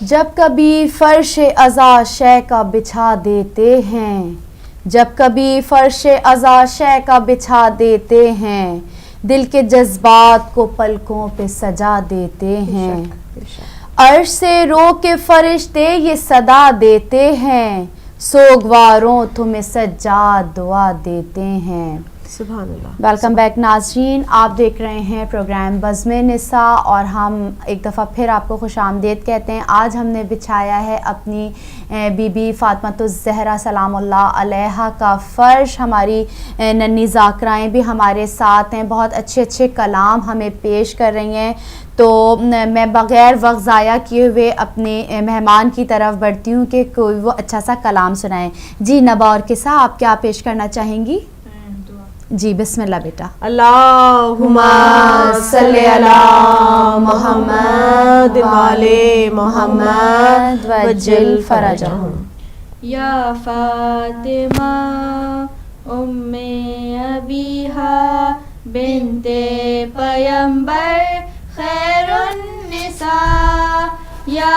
جب کبھی فرش عزا شے کا بچھا دیتے ہیں، جب کبھی فرش عزا شے کا بچھا دیتے ہیں، دل کے جذبات کو پلکوں پہ سجا دیتے ہیں، عرش سے رو کے فرشتے یہ صدا دیتے ہیں، سوگواروں تمہیں سجاد دعا دیتے ہیں۔ سبحان اللہ۔ ویلکم بیک ناظرین، آپ دیکھ رہے ہیں پروگرام بزم نساء اور ہم ایک دفعہ پھر آپ کو خوش آمدید کہتے ہیں۔ آج ہم نے بچھایا ہے اپنی بی بی فاطمۃ الزہرا سلام اللہ علیہا کا فرش۔ ہماری ننھی ذاکرائیں بھی ہمارے ساتھ ہیں، بہت اچھے اچھے کلام ہمیں پیش کر رہی ہیں، تو میں بغیر وقت ضائع کیے ہوئے اپنے مہمان کی طرف بڑھتی ہوں کہ کوئی وہ اچھا سا کلام سنائیں۔ جی نبا اور قصہ، آپ کیا پیش کرنا چاہیں گی؟ جی بسم اللہ بیٹا۔ اللہم صلی علی محمد وآل محمد وجل فرجہم۔ یا فاطمہ ام ابیہا بنت پیمبر خیر النساء، یا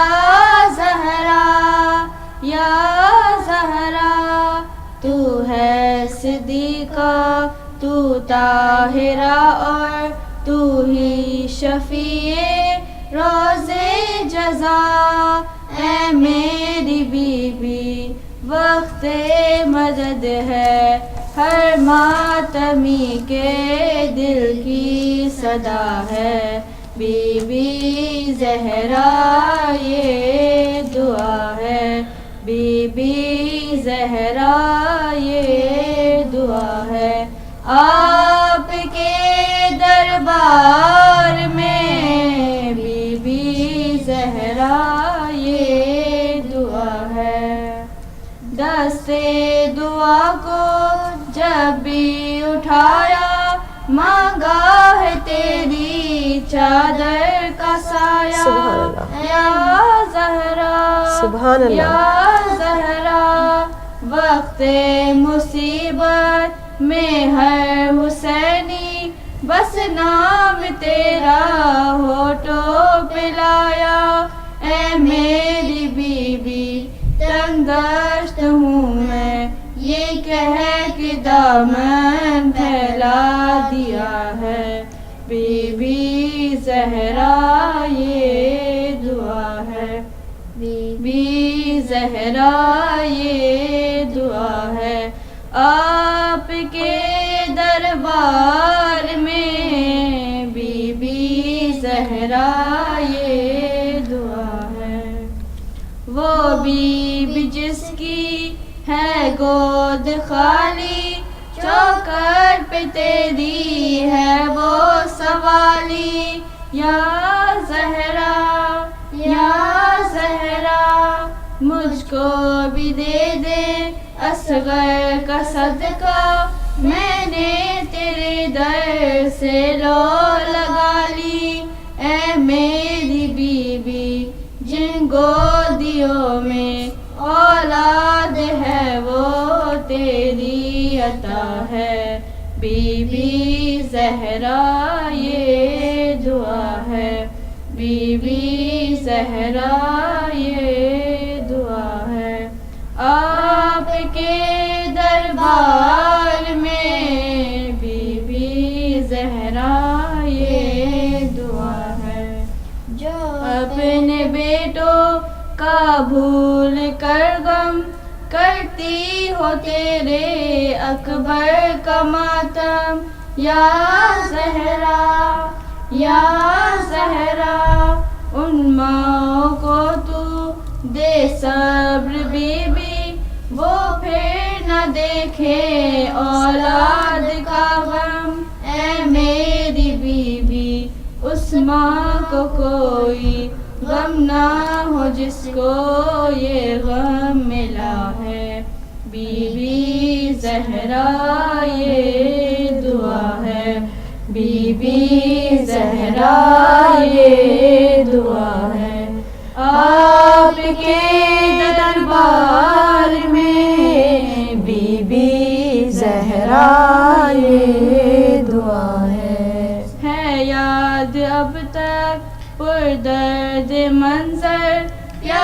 زہرا یا زہرا، تو ہے صدیقہ تو طاہرہ اور تو ہی شفیع روز جزا، اے میری بی بی وقت مدد ہے، ہر ماتمی کے دل کی صدا ہے، بی بی زہرا یہ دعا ہے، بی بی زہرا یہ دعا ہے، آپ کے دربار میں بی بی زہرا یہ دعا ہے، دست دعا کو جب بھی اٹھایا مانگا ہے تیری چادر کا سایہ، یا زہرا سبحان اللہ۔ یا زہرا، وقت مصیبت میں ہر حسینی بس نام تیرا ہونٹوں پہ لایا، اے میری بی بی تنگ دست ہوں میں، یہ کہہ کے دامن پھیلا دیا ہے، بی بی زہرا یہ دعا ہے، بی بی زہرا یہ دعا ہے، آپ کے دربار میں بی بی زہرا یہ دعا ہے، وہ بی بی جس کی ہے گود خالی، چوکر پہ تیری ہے وہ سوالی، یا زہرا یا زہرا، مجھ کو بھی دے دے اصغر کا صدقہ، میں نے تیرے در سے لو لگا لی، اے میری بی بی جن گودیوں میں اولاد ہے وہ تیری عطا ہے، بی بی زہرا یہ دعا ہے، بی بی زہرا یہ دعا ہے، آپ کے دربار میں بی بی زہرا یہ دعا ہے، جو اپنے بیٹوں کا بھول کر غم کرتی ہو تیرے اکبر کا ماتم، یا زہرا یا زہرا، ان ماں کو تو دے صبر بی بی، وہ پھر نہ دیکھے اولاد کا غم، اے میری بی بی اس ماں کو کوئی غم نہ ہو جس کو یہ غم ملا ہے، بی بی زہرا یہ دعا ہے، بی بی زہرا یہ دعا ہے، آپ کے دربار میں بی بی زہرا یہ دعا ہے یاد اب تک پر درد منظر، یا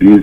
20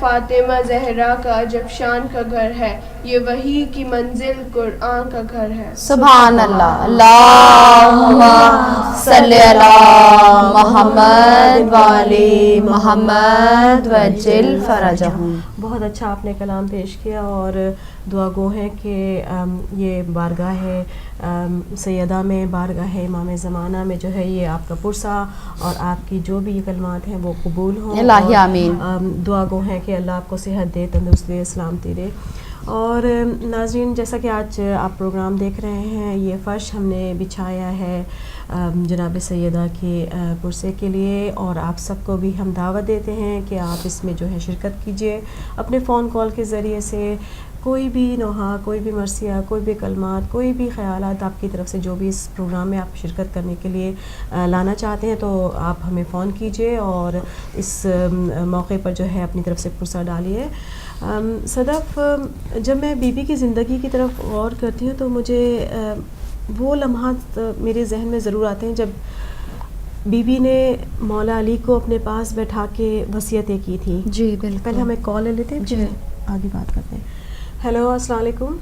فاطمہ زہرا کا عجب شان کا گھر ہے، یہ وحی کی منزل قرآن کا گھر ہے۔ سبحان اللہ، اللہم صلی علی محمد وعلی محمد وجل فرجہم۔ بہت اچھا آپ نے کلام پیش کیا، اور دعا گو ہے کہ یہ بارگاہ سیدہ میں، بارگاہ امام زمانہ میں جو ہے یہ آپ کا پرسہ اور آپ کی جو بھی کلمات ہیں وہ قبول ہوں، الہی آمین۔ دعا گو ہے کہ اللہ آپ کو صحت دے، تندرستی دے، سلامتی دے۔ اور ناظرین، جیسا کہ آج آپ پروگرام دیکھ رہے ہیں، یہ فرش ہم نے بچھایا ہے جناب سیدہ کے پرسے کے لیے، اور آپ سب کو بھی ہم دعوت دیتے ہیں کہ آپ اس میں جو ہے شرکت کیجئے اپنے فون کال کے ذریعے سے۔ کوئی بھی نوحہ، کوئی بھی مرثیہ، کوئی بھی کلمات، کوئی بھی خیالات آپ کی طرف سے جو بھی اس پروگرام میں آپ شرکت کرنے کے لیے لانا چاہتے ہیں، تو آپ ہمیں فون کیجئے اور اس موقع پر جو ہے اپنی طرف سے پرسہ ڈالیے۔ صدف، جب میں بی بی کی زندگی کی طرف غور کرتی ہوں تو مجھے وہ لمحات میرے ذہن میں ضرور آتے ہیں جب بی بی نے مولا علی کو اپنے پاس بیٹھا کے وصیتیں کی تھی۔ جی بالکل۔ پہلے ہم ایک کال لے لیتے ہیں، جی آگے بات کرتے ہیں۔ ہیلو، السلام علیکم۔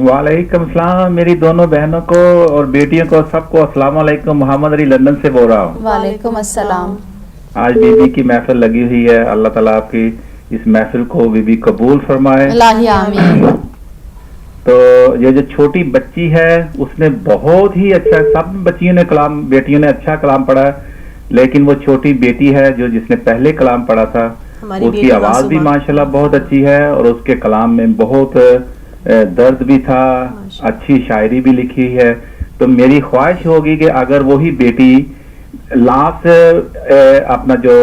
وعلیکم السلام، میری دونوں بہنوں کو اور بیٹیوں کو سب کو السلام علیکم۔ محمد علی لندن سے بول رہا ہوں۔ وعلیکم السلام۔ آج بی بی کی محفل لگی ہوئی ہے، اللہ تعالیٰ آپ کی اس محفل کو بی بی قبول فرمائے۔ الہی آمین۔ تو یہ جو چھوٹی بچی ہے اس نے بہت ہی اچھا، سب بچیوں نے کلام، بیٹیوں نے اچھا کلام پڑھا ہے، لیکن وہ چھوٹی بیٹی ہے جو جس نے پہلے کلام پڑھا تھا، اس کی آواز بھی ماشاءاللہ بہت اچھی ہے، اور اس کے کلام میں بہت درد بھی تھا، اچھی شاعری بھی لکھی ہے۔ تو میری خواہش ہوگی کہ اگر وہی بیٹی لاسٹ اپنا جو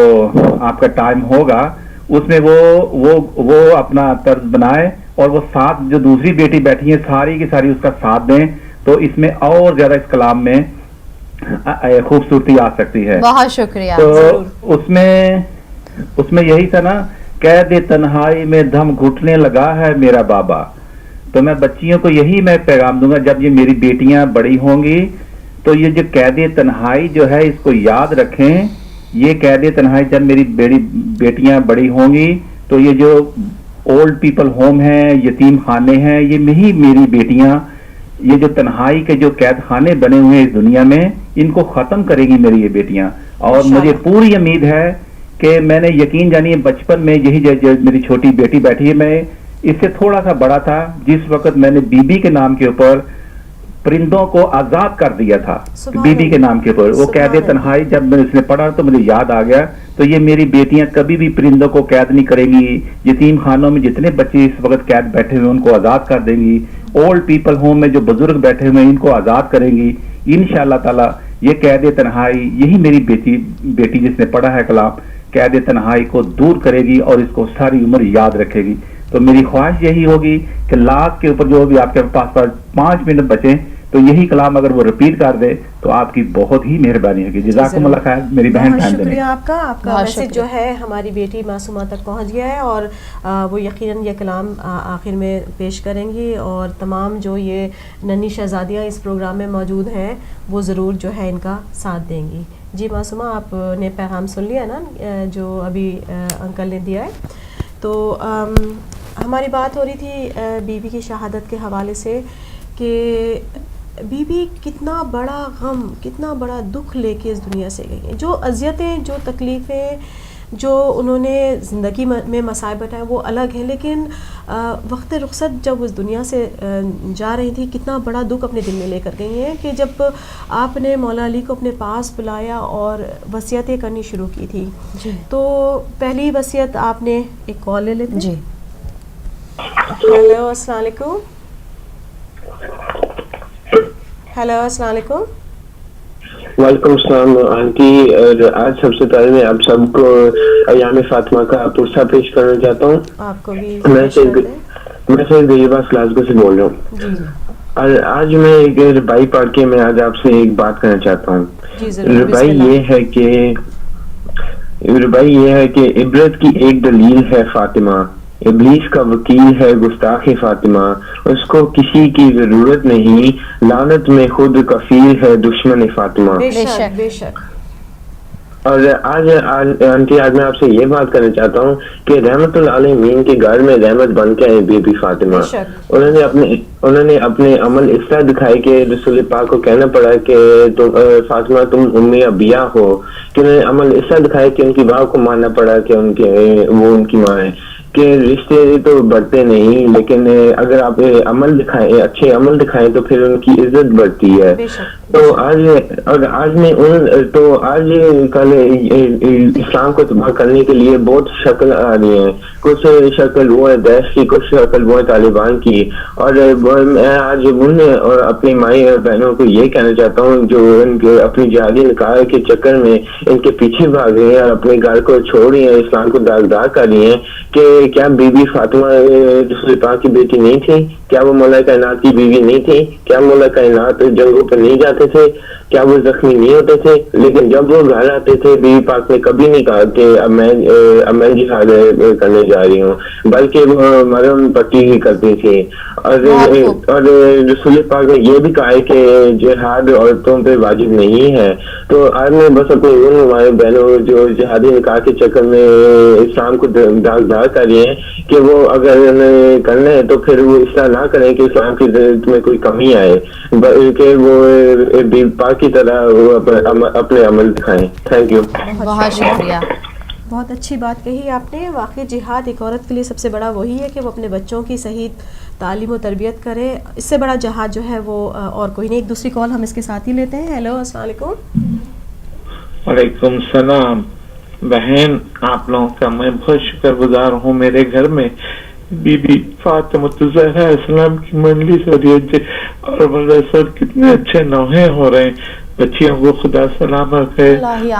آپ کا ٹائم ہوگا اس میں وہ اپنا طرز بنائے، اور وہ ساتھ جو دوسری بیٹی بیٹھی ہیں ساری کی ساری اس کا ساتھ دیں، تو اس میں اور زیادہ اس کلام میں خوبصورتی آ سکتی ہے۔ بہت شکریہ۔ تو اس میں یہی تھا نا، قید تنہائی میں دم گھٹنے لگا ہے میرا بابا۔ تو میں بچیوں کو یہی میں پیغام دوں گا، جب یہ میری بیٹیاں بڑی ہوں گی تو یہ جو قید تنہائی جو ہے اس کو یاد رکھیں، یہ قید تنہائی جب میری بیٹیاں بڑی ہوں گی تو یہ جو اولڈ پیپل ہوم ہیں، یتیم خانے ہیں، یہ نہیں میری بیٹیاں، یہ جو تنہائی کے جو قید خانے بنے ہوئے ہیں اس دنیا میں، ان کو ختم کرے گی میری یہ بیٹیاں۔ اور مجھے پوری امید ہے کہ میں نے یقین جانی بچپن میں یہی جو میری چھوٹی بیٹی بیٹھی ہے، میں اس سے تھوڑا سا بڑا تھا جس وقت میں نے بی بی کے نام کے اوپر پرندوں کو آزاد کر دیا تھا، بی بی کے نام کے اوپر وہ قید تنہائی جب میں اس نے پڑھا تو مجھے یاد آ گیا۔ تو یہ میری بیٹیاں کبھی بھی پرندوں کو قید نہیں کریں گی، یتیم خانوں میں جتنے بچے اس وقت قید بیٹھے ہوئے ان کو آزاد کر دیں گی، اولڈ پیپل ہوم میں جو بزرگ بیٹھے ہوئے ان کو آزاد کریں گی انشاءاللہ تعالی۔ یہ قید تنہائی یہی میری بیٹی جس نے پڑھا ہے کلام، قید تنہائی کو دور کرے گی اور اس کو ساری عمر یاد رکھے گی۔ تو میری خواہش یہی ہوگی کہ لاسٹ کے اوپر جو بھی آپ کے پاس 5 منٹ بچیں تو یہی کلام اگر وہ ریپیٹ کر دے تو آپ کی بہت ہی مہربانی ہوگی۔ جزاکم اللہ خیر میری بہن۔ بہت شکریہ آپ کا میسج جو ہے ہماری بیٹی معصومہ تک پہنچ گیا ہے، اور وہ یقیناً یہ کلام آخر میں پیش کریں گی، اور تمام جو یہ ننھی شہزادیاں اس پروگرام میں موجود ہیں وہ ضرور جو ہے ان کا ساتھ دیں گی۔ جی معصومہ، آپ نے پیغام سن لیا نا جو ابھی انکل نے دیا ہے؟ تو ہماری بات ہو رہی تھی بی بی کی شہادت کے حوالے سے کہ بی بی کتنا بڑا غم، کتنا بڑا دکھ لے کے اس دنیا سے گئی ہیں، جو اذیتیں، جو تکلیفیں، جو انہوں نے زندگی میں مسائب اٹھائے وہ الگ ہیں، لیکن وقت رخصت جب اس دنیا سے جا رہی تھی کتنا بڑا دکھ اپنے دل میں لے کر گئی ہیں کہ جب آپ نے مولا علی کو اپنے پاس بلایا اور وصیتیں کرنی شروع کی تھی، تو پہلی وصیت آپ نے ایک کال لے لیتے۔ جی ہیلو، السلام علیکم۔ ہیلو، السلام علیکم۔ وعلیکم السلام آنٹی، آج سب سے پہلے میں آپ سب کو ایام فاطمہ کا پرسہ پیش کرنا چاہتا ہوں۔ آپ کو بھی میں سے غریباس گلاسگو سے بول رہا ہوں۔ اور آج میں ایک ربائی پڑھ کے میں آج آپ سے ایک بات کرنا چاہتا ہوں۔ ربائی یہ ہے کہ عبرت کی ایک دلیل ہے فاطمہ، ابلیس کا وکیل ہے گستاخ فاطمہ، اس کو کسی کی ضرورت نہیں، لعنت میں خود کفیل ہے دشمن فاطمہ۔ بے شک بے شک۔ اور آج آنٹی آج میں آپ سے یہ بات کرنا چاہتا ہوں کہ رحمت العالمین کے گھر میں رحمت بن کے آئی بی بی فاطمہ. انہوں نے اپنے عمل اس طرح دکھائی کہ رسول پاک کو کہنا پڑا کہ فاطمہ تم امی ابیا ہو, کہ انہوں نے عمل اس طرح دکھایا کہ ان کی ماں کو ماننا پڑا کہ وہ ان کی ماں ہے, کہ رشتے تو بڑھتے نہیں, لیکن اگر آپ عمل دکھائیں, اچھے عمل دکھائیں تو پھر ان کی عزت بڑھتی ہے. تو آج کل اسلام کو تباہ کرنے کے لیے بہت شکل آ رہی ہیں. کچھ شکل وہ ہے داعش کی, کچھ شکل وہ ہے طالبان کی. اور میں آج ان اور اپنی مائی اور بہنوں کو یہ کہنا چاہتا ہوں جو ان کے اپنی جہادی نکاح کے چکر میں ان کے پیچھے بھاگ رہے ہیں اور اپنے گھر کو چھوڑ رہی ہیں, اسلام کو داغدار کر رہی ہیں, کہ کیا بی بی فاطمہ رسول پاک کی بیٹی نہیں تھی؟ کیا وہ مولا کائنات کی بیوی نہیں تھی؟ کیا مولا کائنات جنگوں پر نہیں جاتے تھے؟ کیا وہ زخمی نہیں ہوتے تھے؟ لیکن جب وہ گھر آتے تھے بی بی پاک نے کبھی نہیں کہا کہ اب میں جہاد کرنے جا رہی ہوں, بلکہ وہ مرہم پٹی ہی کرتی تھی. اور رسول پاک نے یہ بھی کہا ہے کہ جہاد عورتوں پہ واجب نہیں ہے. تو آج میں بس اپنے ان ہمارے بہنوں جو جہادی نکاح کے چکر میں اسلام کو داغدار کر رہی ہیں کہ وہ اگر کرنا ہے تو پھر وہ اس طرح نہ کریں کہ اسلام کی میں کوئی کمی آئے, بلکہ وہ پاک کی طرح وہ اپنے عمل دکھائیں. Thank you. بہت شکریہ. بہت اچھی بات کہی آپ نے. واقعی جہاد ایک عورت کے لیے سب سے بڑا وہی ہے کہ وہ اپنے بچوں کی صحیح تعلیم و تربیت کرے. اس سے بڑا جہاد جو ہے وہ اور کوئی نہیں. ایک دوسری کال ہم اس کے ساتھ ہی لیتے ہیں. ہیلو, السلام علیکم. وعلیکم السلام. بہن آپ لوگوں کا میں بہت شکر گزار ہوں. میرے گھر میں بی بی فاطمہ الزہرا اسلام کی منڈلی سے اور سر کتنے اچھے نوحے ہو رہے ہیں. بچیوں کو خدا سلامت ہے,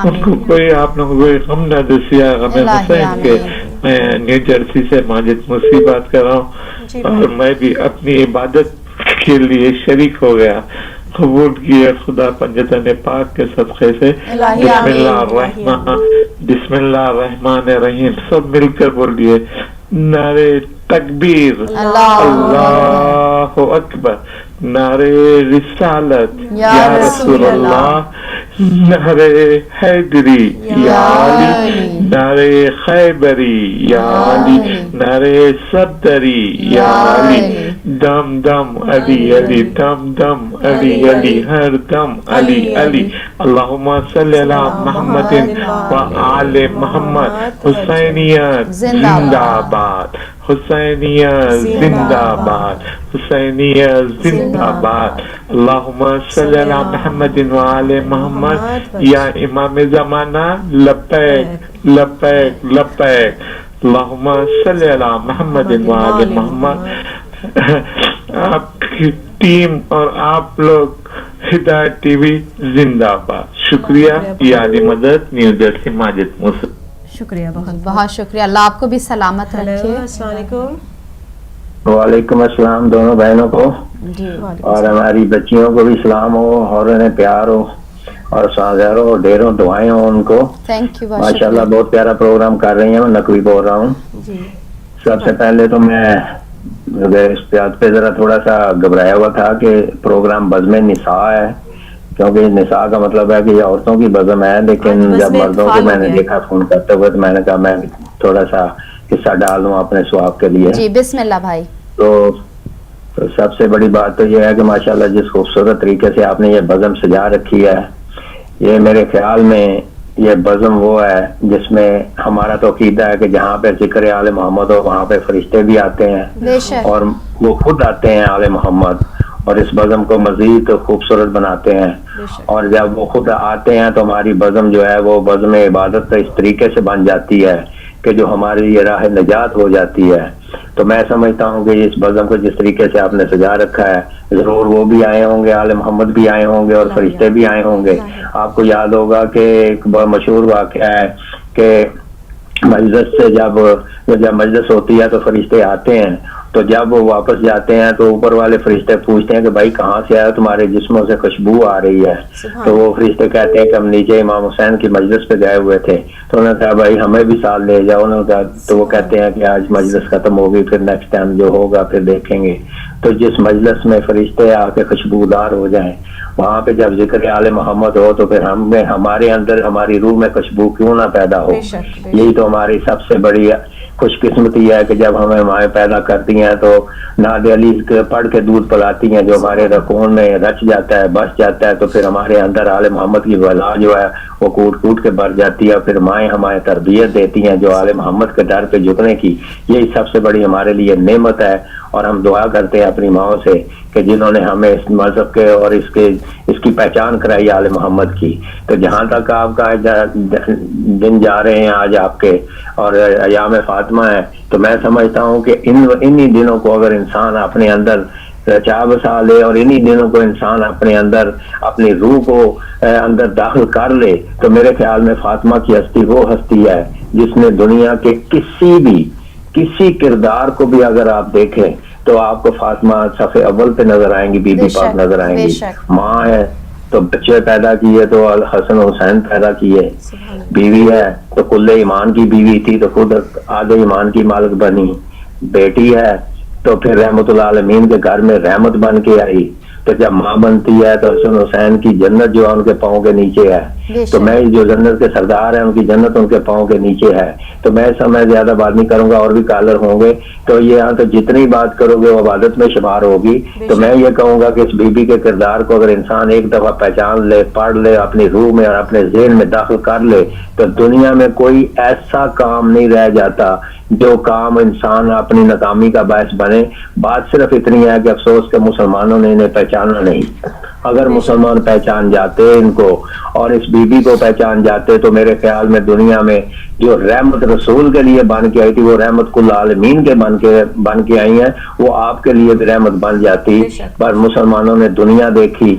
ان کو کوئی آپ لوگوں کو کوئی غم نہ دسیا غم حسین کے. میں نیو جرسی سے ماجد موسی بات کر رہا ہوں, اور میں بھی اپنی عبادت کے لیے شریک ہو گیا, قبول کیا خدا پنجتن پاک کے صدقے سے. بسم اللہ الرحمن الرحیم. سب مل کر بولیے نعرے تکبیر, اللہ اکبر, نعرے رسالت یا رسول اللہ, نعرے حیدری یا علی, نعرے خیبری یا علی, نعرے صدری یا علی, دم دم علی علی, دم دم علی علی, ہر دم علی علی. اللہم صلی علی محمد و آل محمد. حسینیت زندہ باد, حسینیت زندہ باد, حسینیت زندہ باد. اللہم صلی علی محمد و آل محمد. یا امام زمانہ لبیک لبیک لبیک. اللہم صلی علی محمد و آل محمد. آپ کی ٹیم اور آپ لوگ ہدایت ٹی وی زندہ باد. شکریہ. یادی مدد نیو جرسی ماجد موسی. شکریہ, بہت بہت شکریہ. اللہ آپ کو بھی سلامت رکھے. السلام علیکم. وعلیکم السلام دونوں بہنوں کو, اور ہماری بچیوں کو بھی سلام ہو, اور انہیں پیار ہو, اور سازیروں ڈھیروں دعائیں ہوں ان کو. ماشاءاللہ بہت پیارا پروگرام کر رہی ہیں. میں نقوی بول رہا ہوں. سب سے پہلے تو میں اس پہ ذرا تھوڑا سا گھبرایا ہوا تھا کہ پروگرام بزم نساء ہے, کیونکہ نساء کا مطلب ہے کہ یہ عورتوں کی بزم ہے, لیکن جب مردوں کو میں نے دیکھا فون کرتے ہوئے تو میں نے کہا میں تھوڑا سا قصہ ڈال دوں اپنے ثواب کے لیے. جی بسم اللہ بھائی. تو سب سے بڑی بات تو یہ ہے کہ ماشاءاللہ جس خوبصورت طریقے سے آپ نے یہ بزم سجا رکھی ہے, یہ میرے خیال میں یہ بزم وہ ہے جس میں ہمارا تو عقیدہ ہے کہ جہاں پہ ذکر آل محمد ہو وہاں پہ فرشتے بھی آتے ہیں, اور وہ خود آتے ہیں آل محمد, اور اس بزم کو مزید خوبصورت بناتے ہیں. اور جب وہ خود آتے ہیں تو ہماری بزم جو ہے وہ بزم عبادت اس طریقے سے بن جاتی ہے کہ جو ہماری یہ راہ نجات ہو جاتی ہے. تو میں سمجھتا ہوں کہ اس بزم کو جس طریقے سے آپ نے سجا رکھا ہے, ضرور وہ بھی آئے ہوں گے, آل محمد بھی آئے ہوں گے, اور فرشتے بھی آئے ہوں گے. آپ کو یاد ہوگا کہ ایک بہت مشہور واقعہ ہے کہ مجلس سے جب مجلس ہوتی ہے تو فرشتے آتے ہیں, تو جب وہ واپس جاتے ہیں تو اوپر والے فرشتے پوچھتے ہیں کہ بھائی کہاں سے آیا, تمہارے جسموں سے خوشبو آ رہی ہے. تو وہ فرشتے کہتے ہیں کہ ہم نیچے امام حسین کی مجلس پہ گئے ہوئے تھے. تو انہوں نے کہا بھائی ہمیں بھی ساتھ لے جاؤ. انہوں نے کہا, تو وہ کہتے ہیں کہ آج مجلس ختم ہوگی, پھر نیکسٹ ٹائم جو ہوگا پھر دیکھیں گے. تو جس مجلس میں فرشتے آ کے خوشبودار ہو جائیں, وہاں پہ جب ذکر آل محمد ہو تو پھر ہمارے اندر ہماری روح میں خوشبو کیوں نہ پیدا ہو. یہی تو ہماری سب سے بڑی خوش قسمتی ہے کہ جب ہمیں مائیں پیدا کرتی ہیں تو ناد علی پڑھ کے دودھ پلاتی ہیں, جو ہمارے رکون میں رچ جاتا ہے, بس جاتا ہے. تو پھر ہمارے اندر آل محمد کی ولا جو ہے وہ کوٹ کوٹ کے بھر جاتی ہے. پھر مائیں ہمیں تربیت دیتی ہیں جو آل محمد کے در پہ جھکنے کی. یہی سب سے بڑی ہمارے لیے نعمت ہے. اور ہم دعا کرتے ہیں اپنی ماؤں سے کہ جنہوں نے ہمیں اس مذہب کے اور اس کی پہچان کرائی آل محمد کی. تو جہاں تک آپ کا دن جا رہے ہیں آج آپ کے اور ایام فاطمہ ہے, تو میں سمجھتا ہوں کہ انہی دنوں کو اگر انسان اپنے اندر چاہ بسا لے اور انہی دنوں کو انسان اپنے اندر اپنی روح کو اندر داخل کر لے, تو میرے خیال میں فاطمہ کی ہستی وہ ہستی ہے جس نے دنیا کے کسی کردار کو بھی اگر آپ دیکھیں تو آپ کو فاطمہ صفحے اول پہ نظر آئیں گی, بی بی پاک نظر آئیں گی. ماں ہے تو بچے پیدا کیے تو حسن حسین پیدا کیے, بیوی ہے تو کل ایمان کی بیوی تھی تو خود آدھے ایمان کی مالک بنی, بیٹی ہے تو پھر رحمت اللہ عالمین کے گھر میں رحمت بن کے آئی. تو جب ماں بنتی ہے تو حسن حسین کی جنت جو ہے ان کے پاؤں کے نیچے ہے. تو میں جو جنت کے سردار ہیں ان کی جنت ان کے پاؤں کے نیچے ہے. تو میں اس میں زیادہ بات نہیں کروں گا, اور بھی کالر ہوں گے, تو یہاں تو جتنی بات کرو گے وہ عبادت میں شمار ہوگی. تو میں یہ کہوں گا کہ اس بی بی کے کردار کو اگر انسان ایک دفعہ پہچان لے, پڑھ لے, اپنی روح میں اور اپنے ذہن میں داخل کر لے, تو دنیا میں کوئی ایسا کام نہیں رہ جاتا جو کام انسان اپنی ناکامی کا باعث بنے. بات صرف اتنی ہے کہ افسوس کہ مسلمانوں نے انہیں پہچانا نہیں. اگر مسلمان پہچان جاتے ان کو اور اس بی بی کو پہچان جاتے تو میرے خیال میں دنیا میں جو رحمت رسول کے لیے بن کے آئی تھی وہ رحمت کل عالمین کے بن کے آئی ہیں, وہ آپ کے لیے بھی رحمت بن جاتی. پر مسلمانوں نے دنیا دیکھی,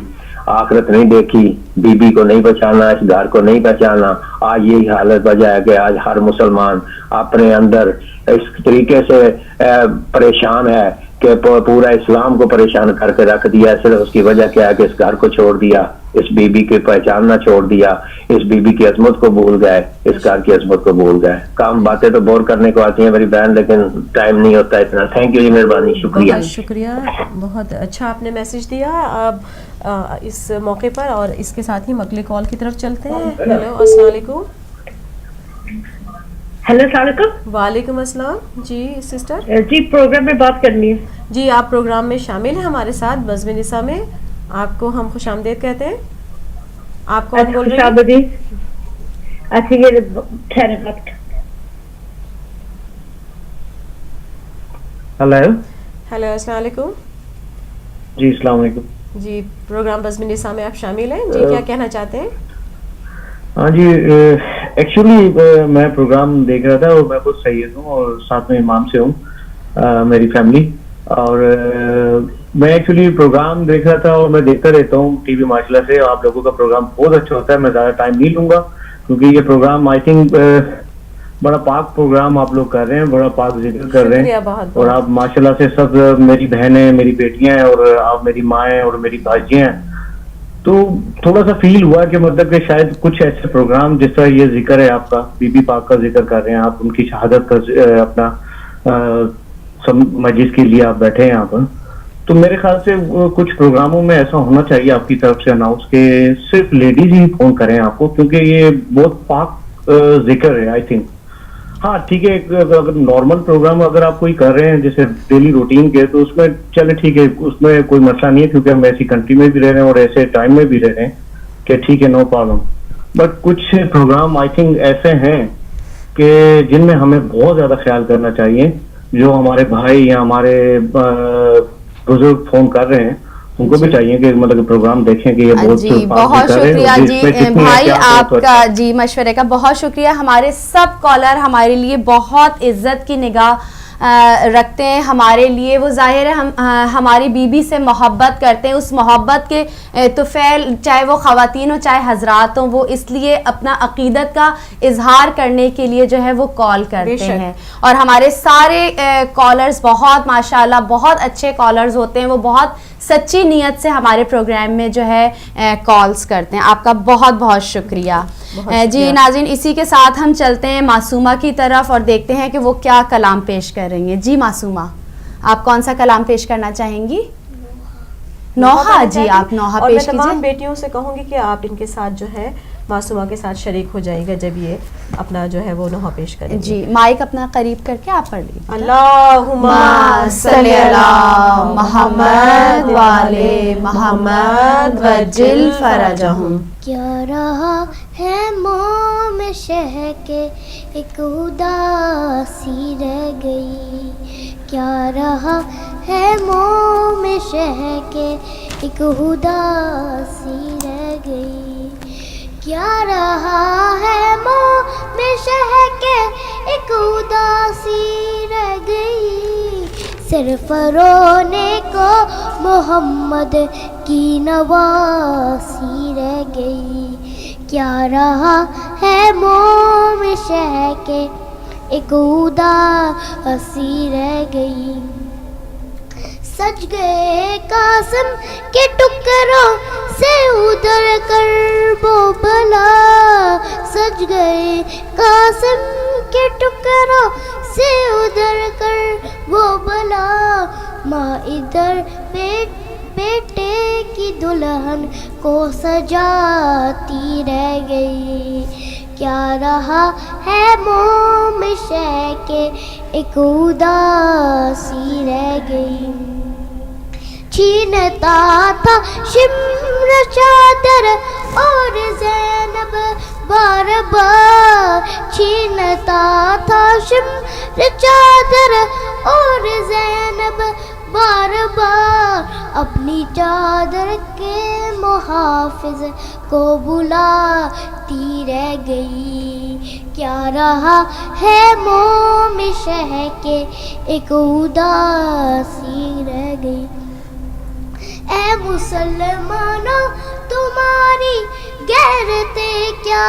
آخرت نہیں دیکھی, بی بی کو نہیں پہچانا, اس گھر کو نہیں پہچانا. آج یہی حالت وجہ ہے کہ آج ہر مسلمان اپنے اندر اس طریقے سے پریشان ہے کہ پورا اسلام کو پریشان کر کے رکھ دیا. صرف اس کی وجہ کیا ہے کہ اس گھر کو چھوڑ دیا, اس بی بی کی پہچاننا چھوڑ دیا, اس بی بی کی عظمت کو بھول گئے, اس گھر کی عظمت کو بھول گئے. کام باتیں تو بور کرنے کو آتی ہیں میری بہن, لیکن ٹائم نہیں ہوتا اتنا. تھینک یو جی, مہربانی, شکریہ. شکریہ, بہت اچھا آپ نے میسج دیا. اب اس موقع پر اور اس کے ساتھ ہی اگلے کال کی طرف چلتے ہیں. ہیلو, السلام علیکم. ہیلو, السلام علیکم. وعلیکم السلام. جی سسٹر. جی پروگرام میں بات کرنی ہے. جی آپ پروگرام میں شامل ہیں ہمارے ساتھ بزم نساء میں. آپ کو ہم خوش آمدید کہتے ہیں. آپ کون بول رہے ہیں؟ اچھا یہ ٹھہرے بات. ہیلو. ہیلو, السلام علیکم. جی السلام علیکم. جی پروگرام بزم نساء میں آپ شامل ہیں. جی کیا کہنا چاہتے ہیں؟ ہاں جی, ایکچولی میں پروگرام دیکھ رہا تھا اور میں خود سید ہوں اور ساتھ میں امام سے ہوں, میری فیملی. اور میں ایکچولی پروگرام دیکھ رہا تھا اور میں دیکھتا رہتا ہوں ٹی وی ماشاء اللہ سے. آپ لوگوں کا پروگرام بہت اچھا ہوتا ہے. میں زیادہ ٹائم نہیں لوں گا کیونکہ یہ پروگرام آئی تھنک بڑا پاک پروگرام آپ لوگ کر رہے ہیں, بڑا پاک ذکر کر رہے ہیں. اور آپ ماشاء اللہ سے سب میری بہنیں, میری بیٹیاں ہیں اور آپ میری ماں ہیں اور میری بھاجیاں ہیں. تو تھوڑا سا فیل ہوا کہ مطلب کہ شاید کچھ ایسے پروگرام جس طرح یہ ذکر ہے آپ کا, بی بی پاک کا ذکر کر رہے ہیں آپ, ان کی شہادت کا اپنا مجلس کے لیے آپ بیٹھے ہیں یہاں پر, تو میرے خیال سے کچھ پروگراموں میں ایسا ہونا چاہیے آپ کی طرف سے اناؤنس کہ صرف لیڈیز ہی فون کریں آپ کو, کیونکہ یہ بہت پاک ذکر ہے آئی تھنک. ہاں ٹھیک ہے, اگر نارمل پروگرام اگر آپ کوئی کر رہے ہیں جیسے ڈیلی روٹین کے, تو اس میں چلے ٹھیک ہے, اس میں کوئی مسئلہ نہیں ہے کیونکہ ہم ایسی کنٹری میں بھی رہ رہے ہیں اور ایسے ٹائم میں بھی رہ رہے ہیں کہ ٹھیک ہے, نو پرابلم. بٹ کچھ پروگرام آئی تھنک ایسے ہیں کہ جن میں ہمیں بہت زیادہ خیال کرنا چاہیے. جو ہمارے بھائی یا ہمارے بزرگ فون کر رہے ہیں ان کو بھی چاہیے کہ مطلب پروگرام دیکھیں کہ یہ بہت. جی بہت شکریہ جی بھائی آپ کا, جی مشورے کا بہت شکریہ. ہمارے سب کالر ہمارے لیے بہت عزت کی نگاہ رکھتے ہیں ہمارے لیے، وہ ظاہر ہے ہم ہماری بیوی سے محبت کرتے ہیں، اس محبت کے طفیل چاہے وہ خواتین ہوں چاہے حضرات ہوں، وہ اس لیے اپنا عقیدت کا اظہار کرنے کے لیے جو ہے وہ کال کرتے ہیں. اور ہمارے سارے کالرز بہت ماشاءاللہ بہت اچھے کالرز ہوتے ہیں، وہ بہت سچی نیت سے ہمارے پروگرام میں جو ہے کالز کرتے ہیں. آپ کا بہت بہت شکریہ. جی ناظرین، اسی کے ساتھ ہم چلتے ہیں معصومہ کی طرف اور دیکھتے ہیں کہ وہ کیا کلام پیش کر رہی ہیں. جی معصومہ، آپ کون سا کلام پیش کرنا چاہیں گی؟ نوحہ. جی آپ نوحہ پیش کیجیے. اور میں تمام بیٹیوں سے کہوں گی کہ آپ ان کے ساتھ جو ہے معصومہ کے ساتھ شریک ہو جائے گا جب یہ اپنا جو ہے وہ نوحہ پیش کریں گے. جی مائک اپنا قریب کر کے آپ پڑھ لیجیے. اللہم صلی علی محمد وعلی محمد وجل فرجہم. کیا رہا ہے موم شہ کے ایک اداسی رہ گئی، کیا رہا ہے موم شہ کے ایک اداسی رہ گئی، کیا رہا ہے موم شہ کے ایک اداسی رہ گئی، صرف رونے کو محمد کی نواسی رہ گئی، کیا رہا ہے موم شہ کے ایک اداسی رہ گئی. سج گئے قاسم کے ٹکڑوں سے ادھر کر وہ بلا، سج گئے قاسم کے ٹکڑوں سے ادھر کر وہ بلا، ماں ادھر بیٹے کی دلہن کو سجاتی رہ گئی، کیا رہا ہے موم شہ کے ایک اداسی رہ گئی. چھینتا تھا شمر چادر اور زینب بار بار، چھینتا تھا شمر چادر اور زینب بار بار، اپنی چادر کے محافظ کو بلاتی رہ گئی، کیا رہا ہے موم شہ کے ایک اداسی رہ گئی. اے مسلمانوں تمہاری غیرتیں کیا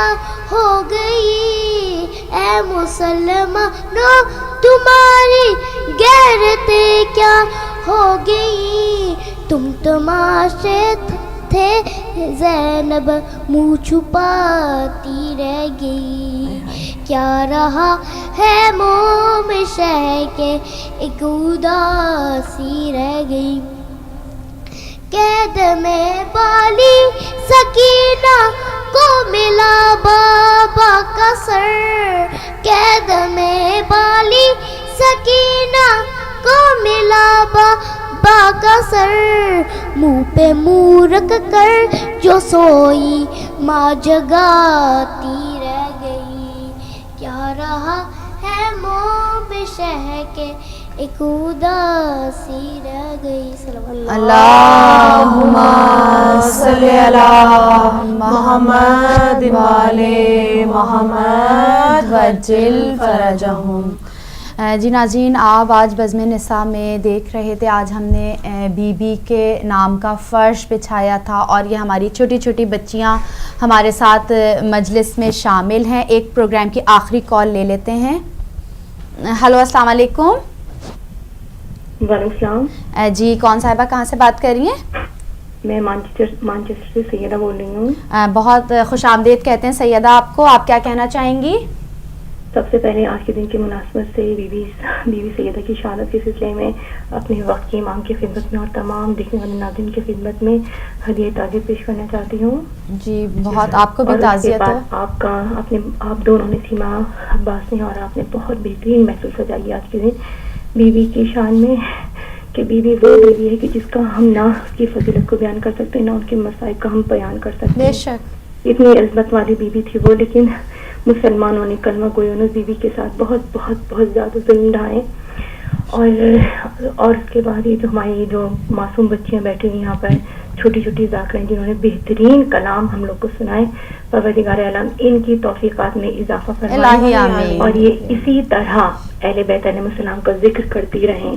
ہو گئی، اے مسلمانوں تمہاری غیرتیں کیا ہو گئی، تم تماشے تھے زینب منہ چھپاتی رہ گئی، کیا رہا ہے موم شہ کے ایک اداسی رہ گئی. قید میں بالی سکینہ کو ملا بابا کا سر، قید میں بالی سکینہ کو ملا بابا کا سر، منہ پہ منہ رکھ کر جو سوئی ماں جگاتی رہ گئی، کیا رہا ہے موم شہ کے ایک اداسی رہ گئی. اللہم صلی علی محمد وعلی محمد وجل فرجہم. جی ناظرین، آپ آج بزم نساء میں دیکھ رہے تھے، آج ہم نے بی بی کے نام کا فرش بچھایا تھا اور یہ ہماری چھوٹی چھوٹی بچیاں ہمارے ساتھ مجلس میں شامل ہیں. ایک پروگرام کی آخری کال لے لیتے ہیں. ہلو السلام علیکم. وعلیکم السلام. جی کون صاحبہ کہاں سے بات کر رہی ہیں؟ میں مانچسٹر سے سیدہ بول رہی ہوں. بہت خوش آمدید کہتے ہیں سیدہ آپ کو. آپ کیا کہنا چاہیں گی؟ سب سے پہلے آج کے دن کی مناسبت سے بی بی سیدہ کی شہادت کے سلسلے میں اپنے وقت کی امام کی خدمت میں اور تمام دیکھنے والے ناظرین کی خدمت میں ہدیہ تعزیت پیش کرنا چاہتی ہوں. جی بہت آپ کو بھی تعزیت ہو. آپ دونوں نے سیما عباس نے اور آپ نے بہت بہترین محفل سجائی آج کے دن بی بی کی شان میں کہ بی بی وہ بیوی ہے کہ جس کا ہم نہ اس کی فضیلت کو بیان کر سکتے نہ ان کے مصائب کا ہم بیان کر سکتے. بے شک اتنی عظمت والی بی بی تھی وہ، لیکن مسلمانوں نے کلمہ گویوں نے بی بی کے ساتھ بہت بہت بہت زیادہ ظلم ڈھائے. اور اس کے بعد یہ جو ہماری جو معصوم بچیاں بیٹھی ہیں یہاں پر چھوٹی چھوٹی ذاکریں جنہوں نے بہترین کلام ہم لوگ کو سنائے، پروردگار عالم ان کی توفیقات میں اضافہ فرمائے اور یہ اسی طرح اہل بیت علیہ السلام کا ذکر کرتی رہیں،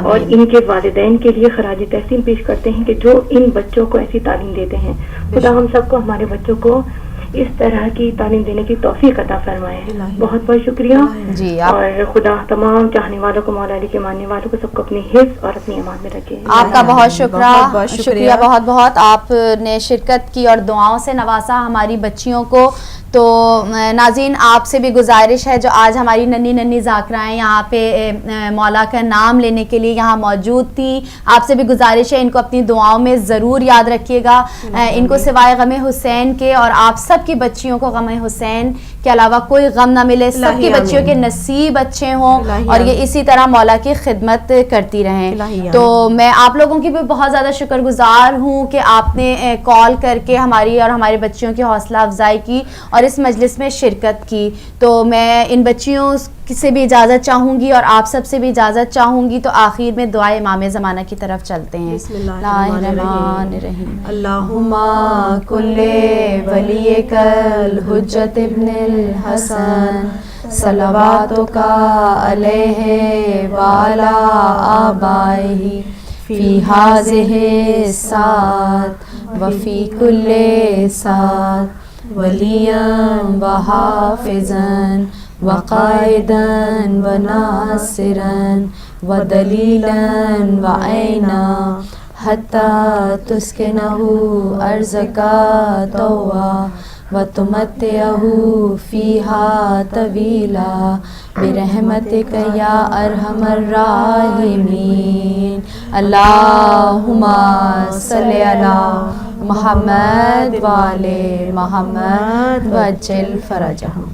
اور ان کے والدین کے لیے خراج تحسین پیش کرتے ہیں کہ جو ان بچوں کو ایسی تعلیم دیتے ہیں. خدا ہم سب کو ہمارے بچوں کو اس طرح کی تعلیم دینے کی توفیق عطا فرمائے. بہت بہت شکریہ جی. اور خدا تمام چاہنے والوں کو، مولا علی کے ماننے والوں کو، سب کو اپنی حفظ اور اپنی امان میں رکھے. آپ کا بہت شکریہ بہت بہت. آپ نے شرکت کی اور دعاؤں سے نوازا ہماری بچیوں کو. تو ناظرین آپ سے بھی گزارش ہے جو آج ہماری ننھی ننھی ذاکرائیں یہاں پہ مولا کا نام لینے کے لیے یہاں موجود تھیں، آپ سے بھی گزارش ہے ان کو اپنی دعاؤں میں ضرور یاد رکھیے گا. ان کو سوائے غم حسین کے اور آپ سب کی بچیوں کو غم حسین کے علاوہ کوئی غم نہ ملے، سب کی بچیوں کے نصیب اچھے ہوں اور یہ اسی طرح مولا کی خدمت کرتی رہیں. تو میں آپ لوگوں کی بھی بہت زیادہ شکر گزار ہوں کہ آپ نے کال کر کے ہماری اور ہماری بچیوں کی حوصلہ افزائی کی اور اس مجلس میں شرکت کی. تو میں ان بچیوں سے بھی اجازت چاہوں گی اور آپ سب سے بھی اجازت چاہوں گی. تو آخر میں دعائے امام زمانہ کی طرف چلتے ہیں. بسم اللہ الرحمن الرحیم. اللہم کل ولیک الحجت ابن الحسن صلواتک علیہ وعلی آبائہ فی ہذہ الساعۃ وفی کل ساعۃ ولیاً و حافظاً و قائداً و ناصراً و دلیلاً و عینا حتی تسکنہ ارضک طوعا و تمتعہ فیہا طویلا برحمتک یا ارحم الراحمین. اللہم صلی علی محمد وآل محمد وعجل فرجہم.